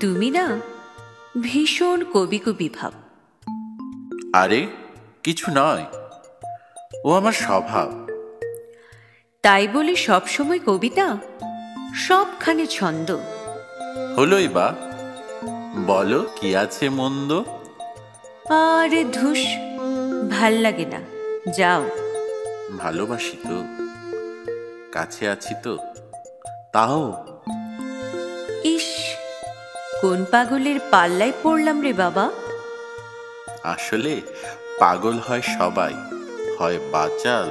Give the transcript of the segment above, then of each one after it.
তুমি না ভীষণ কবি কবি ভাব। আরে কিছু নয়, ও আমার স্বভাব। তাই বলে সবসময় কবিতা, সবখানে ছন্দ। হলোই বা, বলো কি আছে মন্দ? আরে ধুস, ভাল লাগে না, যাও। ভালোবাসি তো, কাছে আছি তো, তাও। ইস, কোন পাগলের পাল্লায় পড়লাম রে বাবা। আসলে পাগল হয় সবাই, হয় বাচাল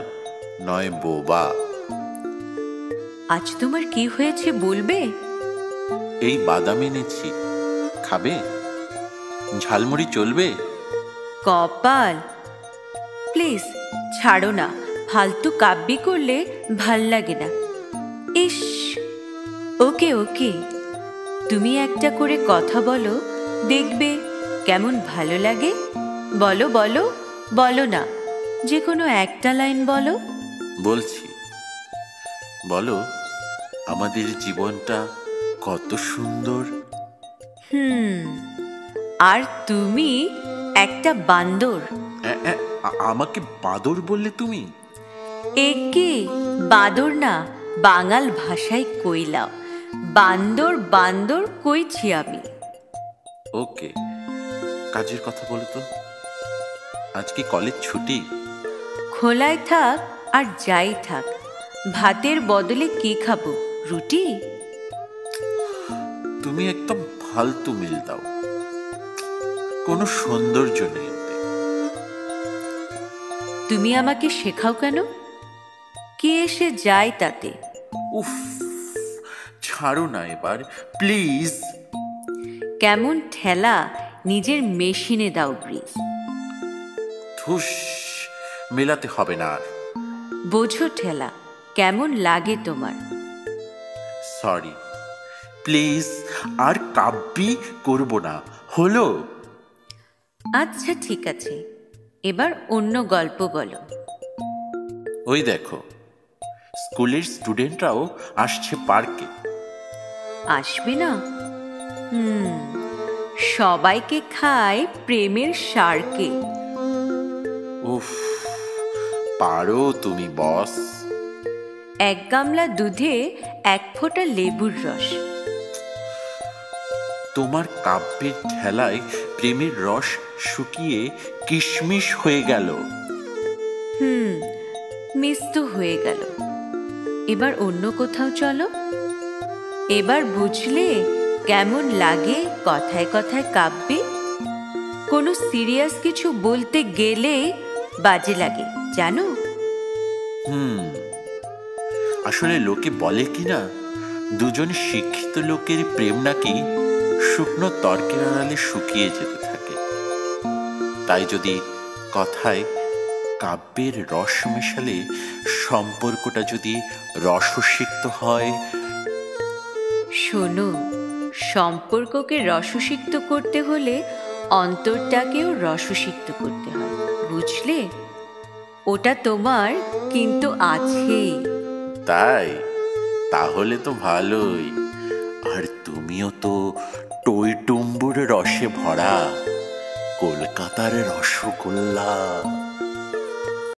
নয় বোবা। আজ তোমার কি হয়েছে বলবে? এই বাদাম এনেছি, খাবে? ঝালমুড়ি চলবে? কপাল, প্লিজ ছাড়ো না, ফালতু কাব্যি করলে ভাল লাগে না। ইস, ওকে ওকে, তুমি একটা করে কথা বলো, দেখবে কেমন ভালো লাগে। বলো বলো, বলো না, যে কোনো একটা লাইন বলো। বলছি, বলো আমাদের জীবনটা কত সুন্দর। আর তুমি একটা বান্দর। আমাকে বাদর বললে তুমি? একে বাদর না, বাঙাল ভাষায় কইলাম, বান্দর বান্দর কইছি আমি। ওকে, কাজের কথা বলো তো। আজ কি কলেজ ছুটি? খোলায় থাক আর যাই থাক, ভাতের বদলে কি খাবো? রুটি? তুমি একদম ফালতু মিল দাও, কোনো সৌন্দর্য নেই ওতে। তুমি আমাকে শেখাও কেন? কে এসে যায় তাতে? উফ, ছাড়ো না এবার প্লিজ। কেমন ঠেলা, নিজের মেশিনে দাও ব্রিজ। ধুস, মেলাতে হবে না আর। বোঝো ঠেলা, কেমন লাগে তোমার? সরি, প্লিজ আর কাব্যি করব না, হলো? আচ্ছা ঠিক আছে, এবার অন্য গল্প বলো। ওই দেখো, স্কুলের স্টুডেন্টরাও আসছে পার্কে। আসবে না? সবাইকে খায় প্রেমের সারকে। উফ, পারো তুমি বস। এক গামলা দুধে এক ফোঁটা লেবুর রস। তোমার কাব্যের ঠেলায় প্রেমের রস শুকিয়ে কিশমিশ হয়ে গেল। মিস তো হয়ে গেল। এবার অন্য কোথাও চলো। এবার বুঝলে কেমন লাগে কথায় কথায় কাব্যে? কোনো সিরিয়াস কিছু বলতে গেলে বাজে লাগে, জানো? আসলে লোকে বলে কি না, দুজন শিক্ষিত লোকের প্রেম নাকি শুকনো তর্কের আড়ালে শুকিয়ে যেতে থাকে। তাই যদি কথায় কাব্যের রস মেশালে সম্পর্কটা যদি রসসিক্ত হয়। শোনো, সম্পর্ককে রসসিক্ত করতে হলে অন্তরটাকেও রসসিক্ত করতে হয়, বুঝলে? ওটা তোমার কিন্তু আছেই। তাই? তাহলে তো ভালোই। আর তুমিও তো টইটুম্বুর রসে ভরা, কলকাতার রসগোল্লা।